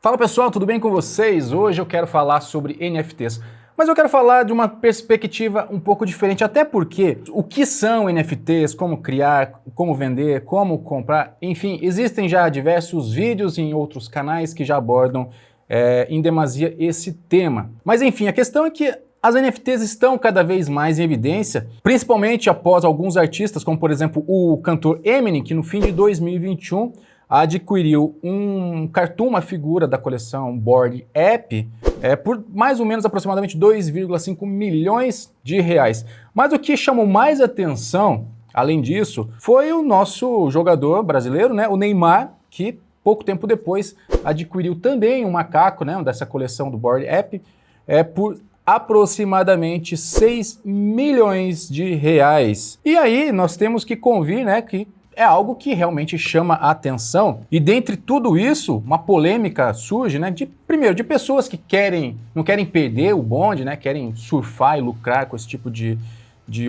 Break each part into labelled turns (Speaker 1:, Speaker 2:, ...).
Speaker 1: Fala pessoal, tudo bem com vocês? Hoje eu quero falar sobre NFTs, mas eu quero falar de uma perspectiva um pouco diferente, até porque o que são NFTs, como criar, como vender, como comprar, enfim, existem já diversos vídeos em outros canais que já abordam em demasia esse tema. Mas enfim, a questão é que as NFTs estão cada vez mais em evidência, principalmente após alguns artistas, como por exemplo o cantor Eminem, que no fim de 2021 adquiriu um cartoon, uma figura da coleção Bored Ape, por mais ou menos aproximadamente 2,5 milhões de reais. Mas o que chamou mais atenção, além disso, foi o nosso jogador brasileiro, né, o Neymar, que pouco tempo depois adquiriu também um macaco, né, dessa coleção do Bored Ape, por aproximadamente 6 milhões de reais. E aí nós temos que convir, né, que é algo que realmente chama a atenção. E dentre tudo isso, uma polêmica surge, né, primeiro, de pessoas que não querem perder o bonde, né, querem surfar e lucrar com esse tipo de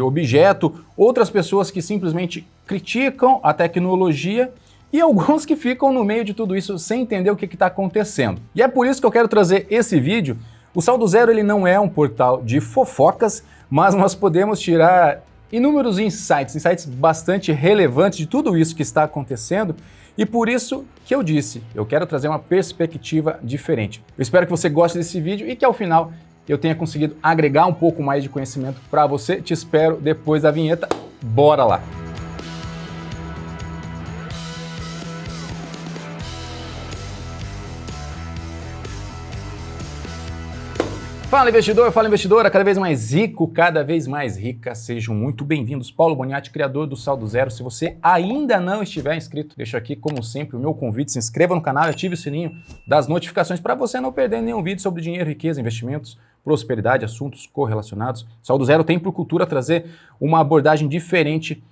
Speaker 1: objeto, outras pessoas que simplesmente criticam a tecnologia e alguns que ficam no meio de tudo isso sem entender o que está acontecendo. E é por isso que eu quero trazer esse vídeo. O Saldo Zero ele não é um portal de fofocas, mas nós podemos tirar inúmeros insights bastante relevantes de tudo isso que está acontecendo, e por isso que eu disse, eu quero trazer uma perspectiva diferente. Eu espero que você goste desse vídeo e que ao final eu tenha conseguido agregar um pouco mais de conhecimento para você. Te espero depois da vinheta. Bora lá! Fala investidor, fala investidora, cada vez mais rico, cada vez mais rica, sejam muito bem-vindos. Paulo Boniati, criador do Saldo Zero. Se você ainda não estiver inscrito, deixo aqui, como sempre, o meu convite, se inscreva no canal e ative o sininho das notificações para você não perder nenhum vídeo sobre dinheiro, riqueza, investimentos, prosperidade, assuntos correlacionados. Saldo Zero tem por cultura trazer uma abordagem diferente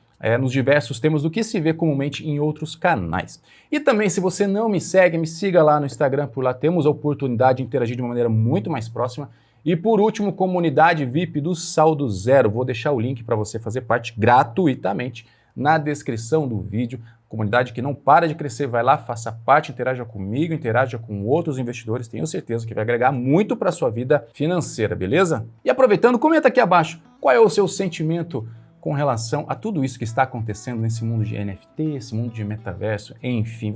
Speaker 1: nos diversos temas do que se vê comumente em outros canais. E também, se você não me segue, me siga lá no Instagram, por lá temos a oportunidade de interagir de uma maneira muito mais próxima. E por último, comunidade VIP do Saldo Zero. Vou deixar o link para você fazer parte gratuitamente na descrição do vídeo. Comunidade que não para de crescer, vai lá, faça parte, interaja comigo, interaja com outros investidores. Tenho certeza que vai agregar muito para a sua vida financeira, beleza? E aproveitando, comenta aqui abaixo qual é o seu sentimento com relação a tudo isso que está acontecendo nesse mundo de NFT, esse mundo de metaverso, enfim.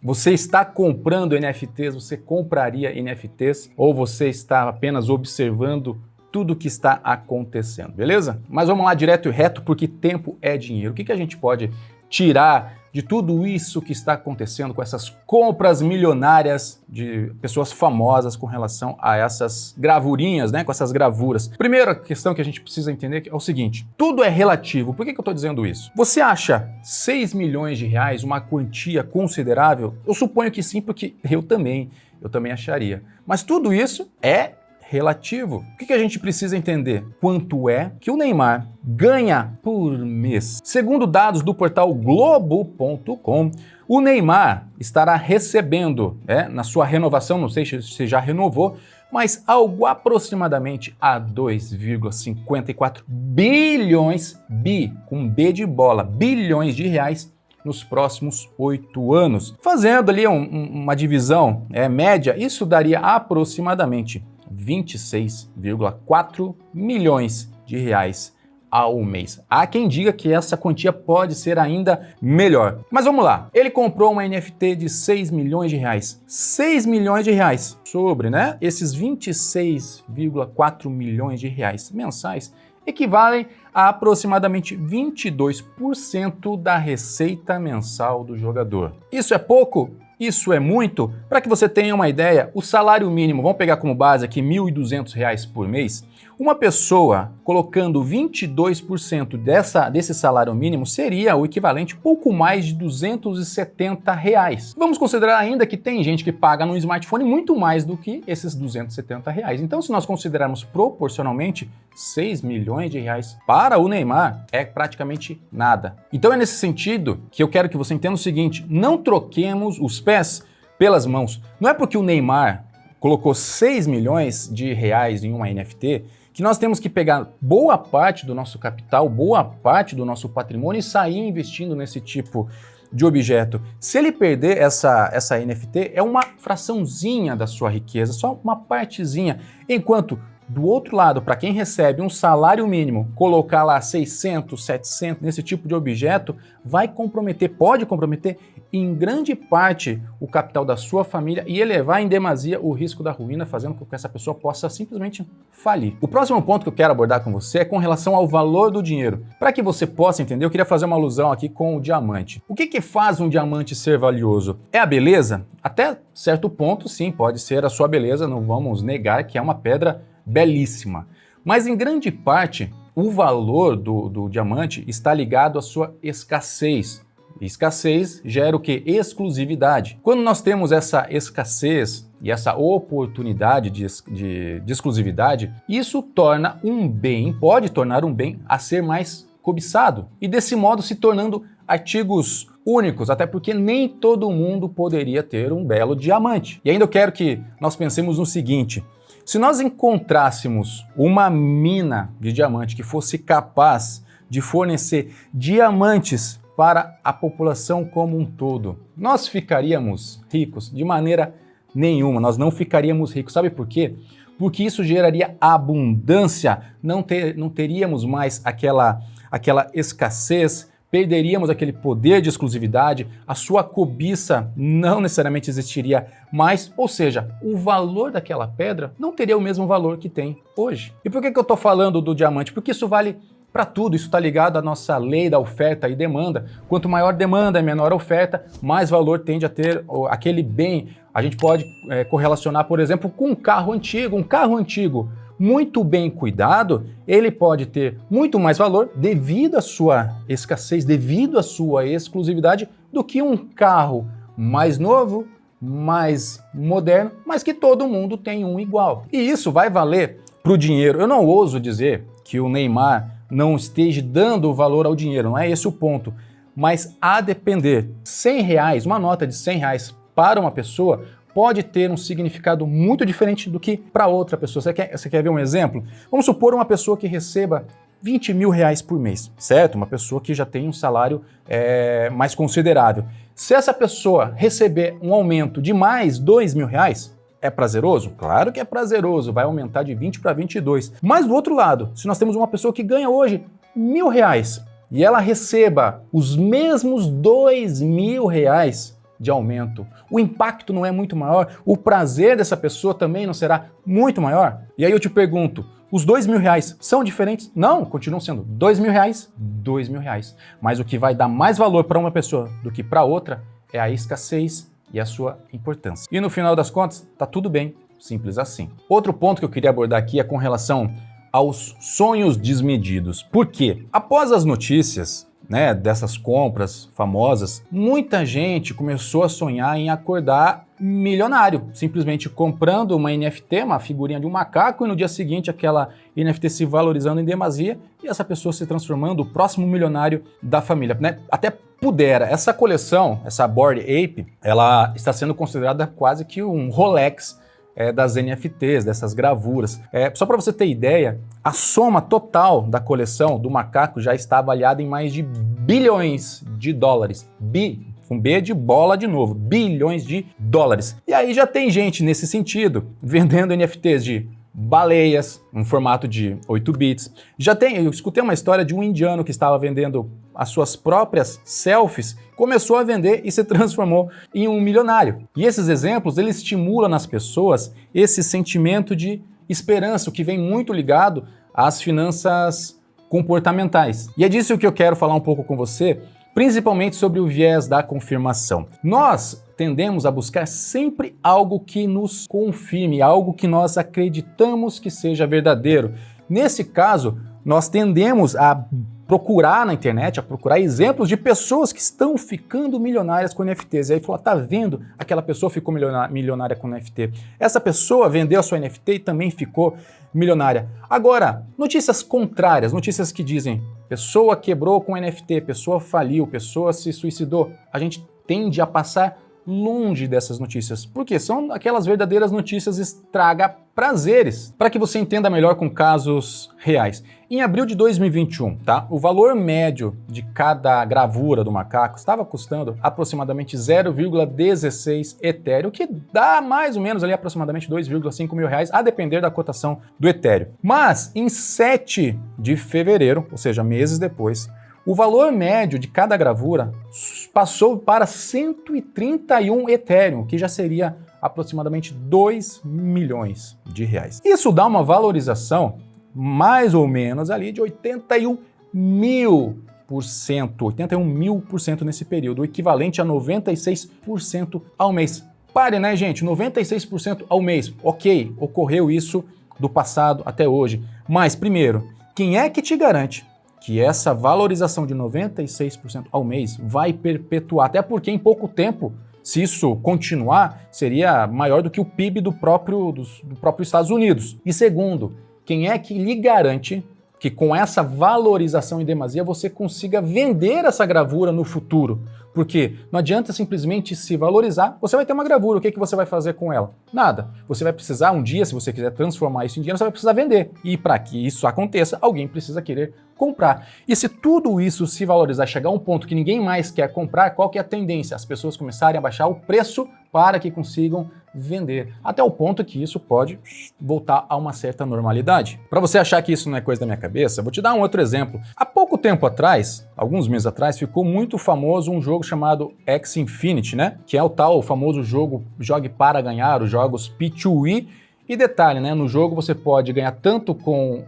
Speaker 1: Você está comprando NFTs, você compraria NFTs ou você está apenas observando tudo o que está acontecendo, beleza? Mas vamos lá direto e reto, porque tempo é dinheiro. O que a gente pode tirar de tudo isso que está acontecendo com essas compras milionárias de pessoas famosas com relação a essas gravurinhas, né? Com essas gravuras. Primeira questão que a gente precisa entender é o seguinte: tudo é relativo. Por que eu estou dizendo isso? Você acha 6 milhões de reais uma quantia considerável? Eu suponho que sim, porque eu também acharia. Mas tudo isso é relativo. O que a gente precisa entender? Quanto é que o Neymar ganha por mês? Segundo dados do portal Globo.com, o Neymar estará recebendo, na sua renovação, não sei se já renovou, mas algo aproximadamente a 2,54 bilhões, com B de bola, bilhões de reais nos próximos 8 anos. Fazendo ali uma divisão média, isso daria aproximadamente 26,4 milhões de reais ao mês. Há quem diga que essa quantia pode ser ainda melhor. Mas vamos lá. Ele comprou uma NFT de 6 milhões de reais. 6 milhões de reais sobre, esses 26,4 milhões de reais mensais equivalem a aproximadamente 22% da receita mensal do jogador. Isso é pouco? Isso é muito? Para que você tenha uma ideia, o salário mínimo, vamos pegar como base aqui R$ 1.200 por mês, uma pessoa colocando 22% desse salário mínimo seria o equivalente a pouco mais de R$ 270. Vamos considerar ainda que tem gente que paga no smartphone muito mais do que esses R$ 270. Então, se nós considerarmos proporcionalmente 6 milhões de reais para o Neymar, é praticamente nada. Então é nesse sentido que eu quero que você entenda o seguinte: não troquemos os pés pelas mãos. Não é porque o Neymar colocou 6 milhões de reais em uma NFT que nós temos que pegar boa parte do nosso capital, boa parte do nosso patrimônio e sair investindo nesse tipo de objeto. Se ele perder essa NFT, é uma fraçãozinha da sua riqueza, só uma partezinha. Enquanto, do outro lado, para quem recebe um salário mínimo, colocar lá 600, 700 nesse tipo de objeto, vai comprometer, pode comprometer em grande parte o capital da sua família e elevar em demasia o risco da ruína, fazendo com que essa pessoa possa simplesmente falir. O próximo ponto que eu quero abordar com você é com relação ao valor do dinheiro. Para que você possa entender, eu queria fazer uma alusão aqui com o diamante. O que faz um diamante ser valioso? É a beleza? Até certo ponto, sim, pode ser a sua beleza, não vamos negar que é uma pedra belíssima. Mas em grande parte, o valor do diamante está ligado à sua escassez. Escassez gera o quê? Exclusividade. Quando nós temos essa escassez e essa oportunidade de exclusividade, isso torna um bem, pode tornar um bem a ser mais cobiçado. E desse modo se tornando artigos únicos, até porque nem todo mundo poderia ter um belo diamante. E ainda eu quero que nós pensemos no seguinte: se nós encontrássemos uma mina de diamante que fosse capaz de fornecer diamantes para a população como um todo, nós ficaríamos ricos? De maneira nenhuma, nós não ficaríamos ricos. Sabe por quê? Porque isso geraria abundância, não teríamos mais aquela escassez, perderíamos aquele poder de exclusividade, a sua cobiça não necessariamente existiria mais, ou seja, o valor daquela pedra não teria o mesmo valor que tem hoje. E por que eu estou falando do diamante? Porque isso vale para tudo, isso está ligado à nossa lei da oferta e demanda. Quanto maior demanda e menor oferta, mais valor tende a ter aquele bem. A gente pode correlacionar, por exemplo, com um carro antigo. Um carro antigo muito bem cuidado, ele pode ter muito mais valor devido à sua escassez, devido à sua exclusividade, do que um carro mais novo, mais moderno, mas que todo mundo tem um igual. E isso vai valer para o dinheiro. Eu não ouso dizer que o Neymar não esteja dando valor ao dinheiro, não é esse o ponto. Mas a depender, R$100, uma nota de R$100 para uma pessoa pode ter um significado muito diferente do que para outra pessoa. Você quer ver um exemplo? Vamos supor uma pessoa que receba R$20 mil por mês, certo? Uma pessoa que já tem um salário mais considerável. Se essa pessoa receber um aumento de mais R$2 mil, é prazeroso? Claro que é prazeroso, vai aumentar de 20 para 22. Mas do outro lado, se nós temos uma pessoa que ganha hoje R$1.000 e ela receba os mesmos R$2 mil de aumento, o impacto não é muito maior? O prazer dessa pessoa também não será muito maior? E aí eu te pergunto, os R$2 mil são diferentes? Não, continuam sendo R$2 mil, R$2 mil. Mas o que vai dar mais valor para uma pessoa do que para outra é a escassez e a sua importância. E no final das contas, tá tudo bem, simples assim. Outro ponto que eu queria abordar aqui é com relação aos sonhos desmedidos. Por quê? Após as notícias, dessas compras famosas, muita gente começou a sonhar em acordar milionário, simplesmente comprando uma NFT, uma figurinha de um macaco, e no dia seguinte aquela NFT se valorizando em demasia e essa pessoa se transformando o próximo milionário da família, Até pudera. Essa coleção, essa Bored Ape, ela está sendo considerada quase que um Rolex das NFTs, dessas gravuras. Só para você ter ideia, a soma total da coleção do macaco já está avaliada em mais de bilhões de dólares. Com B de bola de novo, bilhões de dólares. E aí já tem gente nesse sentido, vendendo NFTs de baleias, um formato de 8 bits. Eu escutei uma história de um indiano que estava vendendo as suas próprias selfies, começou a vender e se transformou em um milionário. E esses exemplos, eles estimulam nas pessoas esse sentimento de esperança, o que vem muito ligado às finanças comportamentais. E é disso que eu quero falar um pouco com você, principalmente sobre o viés da confirmação. Nós tendemos a buscar sempre algo que nos confirme, algo que nós acreditamos que seja verdadeiro. Nesse caso, nós tendemos a procurar na internet, a procurar exemplos de pessoas que estão ficando milionárias com NFTs. E aí fala, tá vendo? Aquela pessoa ficou milionária com NFT. Essa pessoa vendeu a sua NFT e também ficou milionária. Agora, notícias contrárias, notícias que dizem pessoa quebrou com NFT, pessoa faliu, pessoa se suicidou. A gente tende a passar longe dessas notícias, porque são aquelas verdadeiras notícias estraga-prazeres, para que você entenda melhor com casos reais. Em abril de 2021, tá? O valor médio de cada gravura do macaco estava custando aproximadamente 0,16 Ethereum, que dá mais ou menos ali aproximadamente 2,5 mil reais, a depender da cotação do Ethereum. Mas em 7 de fevereiro, ou seja, meses depois, o valor médio de cada gravura passou para 131 Ethereum, que já seria aproximadamente 2 milhões de reais. Isso dá uma valorização mais ou menos ali de 81 mil por cento nesse período, o equivalente a 96% ao mês. Pare, né, gente? 96% ao mês. Ok, ocorreu isso do passado até hoje. Mas, primeiro, quem é que te garante que essa valorização de 96% ao mês vai perpetuar? Até porque em pouco tempo, se isso continuar, seria maior do que o PIB do próprio Estados Unidos. E segundo, quem é que lhe garante que com essa valorização em demasia você consiga vender essa gravura no futuro? Porque não adianta simplesmente se valorizar, você vai ter uma gravura, o que você vai fazer com ela? Nada. Você vai precisar um dia, se você quiser transformar isso em dinheiro, você vai precisar vender. E para que isso aconteça, alguém precisa querer comprar. E se tudo isso se valorizar, chegar a um ponto que ninguém mais quer comprar, qual que é a tendência? As pessoas começarem a baixar o preço para que consigam vender, até o ponto que isso pode voltar a uma certa normalidade. Para você achar que isso não é coisa da minha cabeça, vou te dar um outro exemplo. Há pouco tempo atrás, alguns meses atrás, ficou muito famoso um jogo chamado Axie Infinity, né? Que é o famoso jogo Jogue para Ganhar, os jogos P2E. E detalhe, né? No jogo você pode ganhar tanto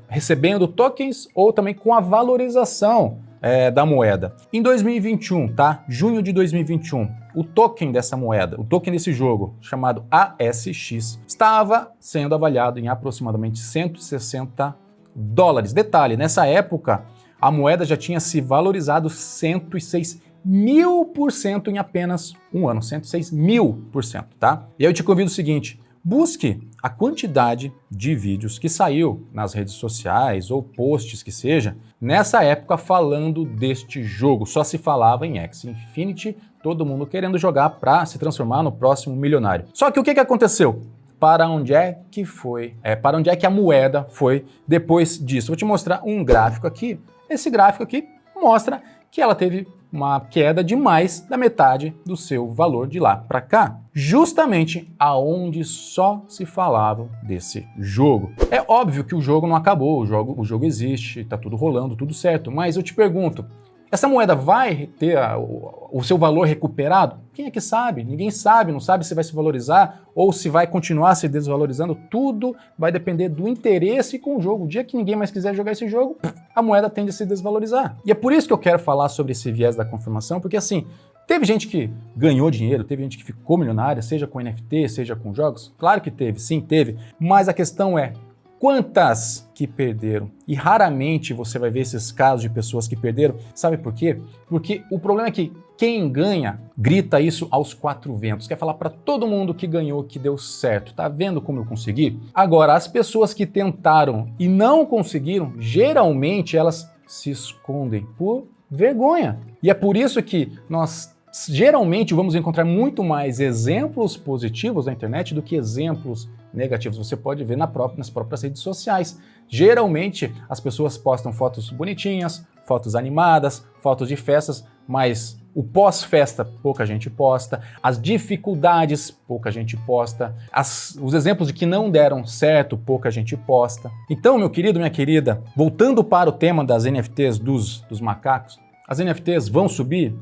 Speaker 1: recebendo tokens ou também com a valorização da moeda. Em 2021, tá? Junho de 2021, o token dessa moeda, o token desse jogo, chamado ASX, estava sendo avaliado em aproximadamente 160 dólares. Detalhe, nessa época, a moeda já tinha se valorizado 106 mil% em apenas um ano, 106 mil%, tá? E aí eu te convido o seguinte, busque a quantidade de vídeos que saiu nas redes sociais ou posts que seja, nessa época falando deste jogo. Só se falava em Axie Infinity, todo mundo querendo jogar para se transformar no próximo milionário. Só que o que aconteceu? Para onde é que foi? Para onde é que a moeda foi depois disso? Vou te mostrar um gráfico aqui. Esse gráfico aqui mostra que ela teve uma queda de mais da metade do seu valor de lá para cá, justamente aonde só se falava desse jogo. É óbvio que o jogo não acabou, o jogo existe, tá tudo rolando, tudo certo, mas eu te pergunto, essa moeda vai ter o seu valor recuperado? Quem é que sabe? Ninguém sabe, não sabe se vai se valorizar ou se vai continuar se desvalorizando. Tudo vai depender do interesse com o jogo. O dia que ninguém mais quiser jogar esse jogo, a moeda tende a se desvalorizar. E é por isso que eu quero falar sobre esse viés da confirmação, porque assim, teve gente que ganhou dinheiro, teve gente que ficou milionária, seja com NFT, seja com jogos. Claro que teve, sim, teve. Mas a questão é, quantas que perderam? E raramente você vai ver esses casos de pessoas que perderam. Sabe por quê? Porque o problema é que quem ganha grita isso aos quatro ventos. Quer falar para todo mundo que ganhou, que deu certo. Tá vendo como eu consegui? Agora, as pessoas que tentaram e não conseguiram, geralmente elas se escondem por vergonha. E é por isso que nós geralmente vamos encontrar muito mais exemplos positivos na internet do que exemplos negativos. Você pode ver nas próprias redes sociais. Geralmente as pessoas postam fotos bonitinhas, fotos animadas, fotos de festas, mas o pós-festa pouca gente posta, as dificuldades pouca gente posta, os exemplos de que não deram certo pouca gente posta. Então, meu querido, minha querida, voltando para o tema das NFTs dos macacos, as NFTs vão subir?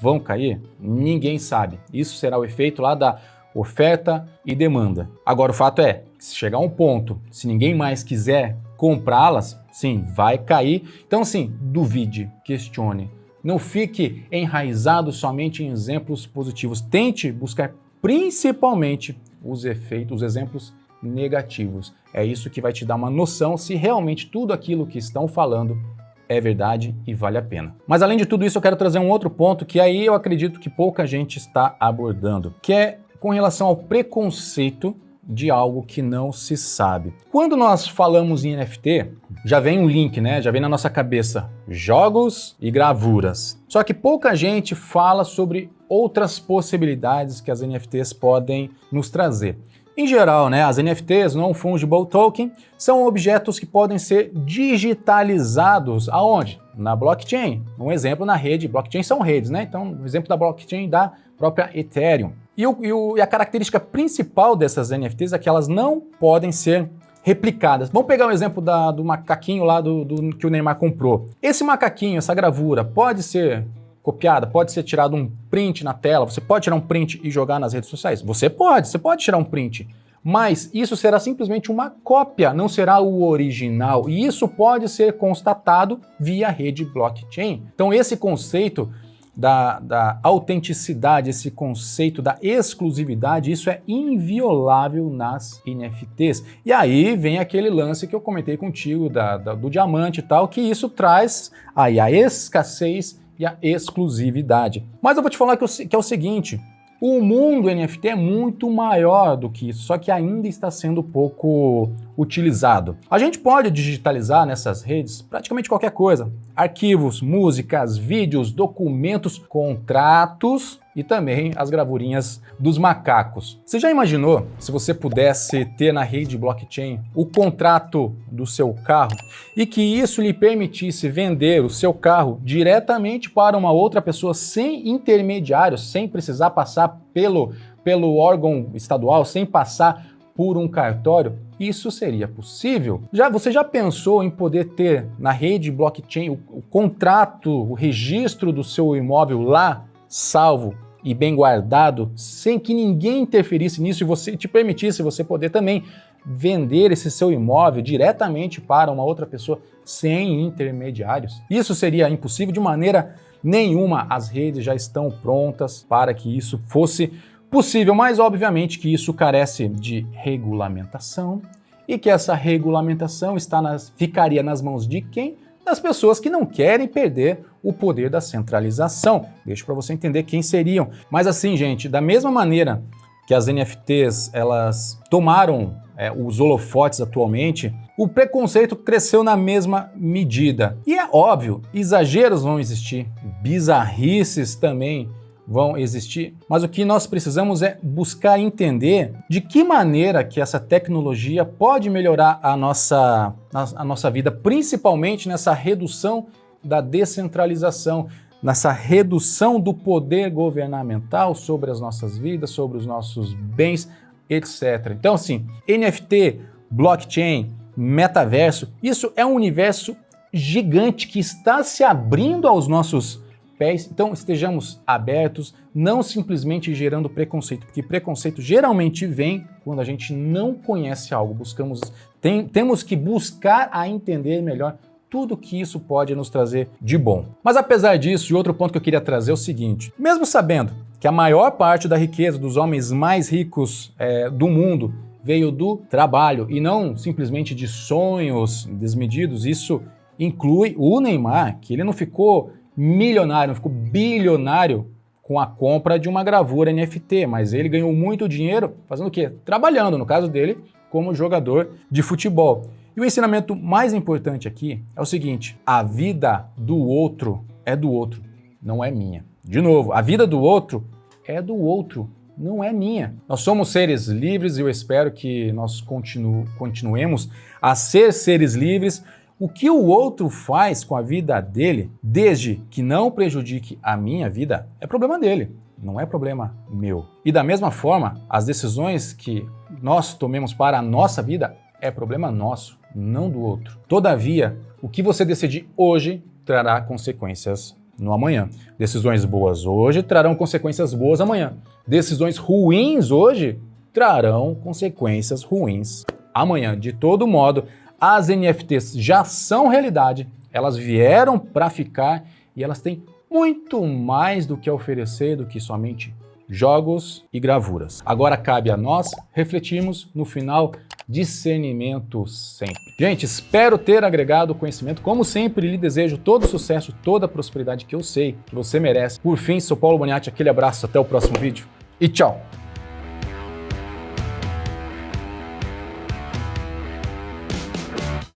Speaker 1: Vão cair? Ninguém sabe. Isso será o efeito lá da oferta e demanda. Agora, o fato é, se chegar a um ponto, se ninguém mais quiser comprá-las, sim, vai cair. Então, sim, duvide, questione. Não fique enraizado somente em exemplos positivos. Tente buscar principalmente os exemplos negativos. É isso que vai te dar uma noção se realmente tudo aquilo que estão falando é verdade e vale a pena. Mas além de tudo isso, eu quero trazer um outro ponto que aí eu acredito que pouca gente está abordando, que é com relação ao preconceito de algo que não se sabe. Quando nós falamos em NFT, já vem um link, né? Já vem na nossa cabeça jogos e gravuras. Só que pouca gente fala sobre outras possibilidades que as NFTs podem nos trazer. Em geral, né, as NFTs, Non-Fungible Token, são objetos que podem ser digitalizados aonde? Na blockchain. Um exemplo na rede, blockchain são redes, né? Então, um exemplo da blockchain da própria Ethereum. E a característica principal dessas NFTs é que elas não podem ser replicadas. Vamos pegar um exemplo do macaquinho lá do que o Neymar comprou. Esse macaquinho, essa gravura, pode ser copiada, pode ser tirado um print na tela, você pode tirar um print e jogar nas redes sociais? Você pode tirar um print, mas isso será simplesmente uma cópia, não será o original, e isso pode ser constatado via rede blockchain. Então esse conceito da autenticidade, esse conceito da exclusividade, isso é inviolável nas NFTs. E aí vem aquele lance que eu comentei contigo do diamante e tal, que isso traz aí a escassez e a exclusividade. Mas eu vou te falar que é o seguinte, o mundo NFT é muito maior do que isso, só que ainda está sendo pouco utilizado. A gente pode digitalizar nessas redes praticamente qualquer coisa. Arquivos, músicas, vídeos, documentos, contratos e também as gravurinhas dos macacos. Você já imaginou se você pudesse ter na rede blockchain o contrato do seu carro e que isso lhe permitisse vender o seu carro diretamente para uma outra pessoa sem intermediários, sem precisar passar pelo órgão estadual, sem passar por um cartório? Isso seria possível? Você já pensou em poder ter na rede blockchain o contrato, o registro do seu imóvel lá, salvo e bem guardado, sem que ninguém interferisse nisso e você te permitisse você poder também vender esse seu imóvel diretamente para uma outra pessoa sem intermediários? Isso seria impossível de maneira nenhuma. As redes já estão prontas para que isso fosse possível, mas obviamente que isso carece de regulamentação e que essa regulamentação ficaria nas mãos de quem? Das pessoas que não querem perder o poder da centralização. Deixa para você entender quem seriam. Mas assim, gente, da mesma maneira que as NFTs elas tomaram os holofotes atualmente, o preconceito cresceu na mesma medida. E é óbvio, exageros vão existir, bizarrices também vão existir, mas o que nós precisamos é buscar entender de que maneira que essa tecnologia pode melhorar a nossa vida, principalmente nessa redução da descentralização, nessa redução do poder governamental sobre as nossas vidas, sobre os nossos bens, etc. Então, assim, NFT, blockchain, metaverso, isso é um universo gigante que está se abrindo aos nossos pés. Então estejamos abertos, não simplesmente gerando preconceito, porque preconceito geralmente vem quando a gente não conhece algo. Temos que buscar a entender melhor tudo que isso pode nos trazer de bom. Mas apesar disso, e outro ponto que eu queria trazer é o seguinte, mesmo sabendo que a maior parte da riqueza dos homens mais ricos do mundo veio do trabalho e não simplesmente de sonhos desmedidos, isso inclui o Neymar, que ele não ficou milionário, não ficou bilionário com a compra de uma gravura NFT, mas ele ganhou muito dinheiro fazendo o quê? Trabalhando, no caso dele, como jogador de futebol. E o ensinamento mais importante aqui é o seguinte, a vida do outro é do outro, não é minha. De novo, a vida do outro é do outro, não é minha. Nós somos seres livres e eu espero que nós continuemos a ser seres livres. O que o outro faz com a vida dele, desde que não prejudique a minha vida, é problema dele, não é problema meu. E da mesma forma, as decisões que nós tomemos para a nossa vida é problema nosso, não do outro. Todavia, o que você decidir hoje trará consequências no amanhã. Decisões boas hoje trarão consequências boas amanhã. Decisões ruins hoje trarão consequências ruins amanhã. De todo modo, as NFTs já são realidade, elas vieram para ficar e elas têm muito mais do que oferecer do que somente jogos e gravuras. Agora cabe a nós refletirmos no final, discernimento sempre. Gente, espero ter agregado conhecimento. Como sempre, lhe desejo todo o sucesso, toda a prosperidade que eu sei que você merece. Por fim, sou Paulo Boniati, aquele abraço, até o próximo vídeo e tchau!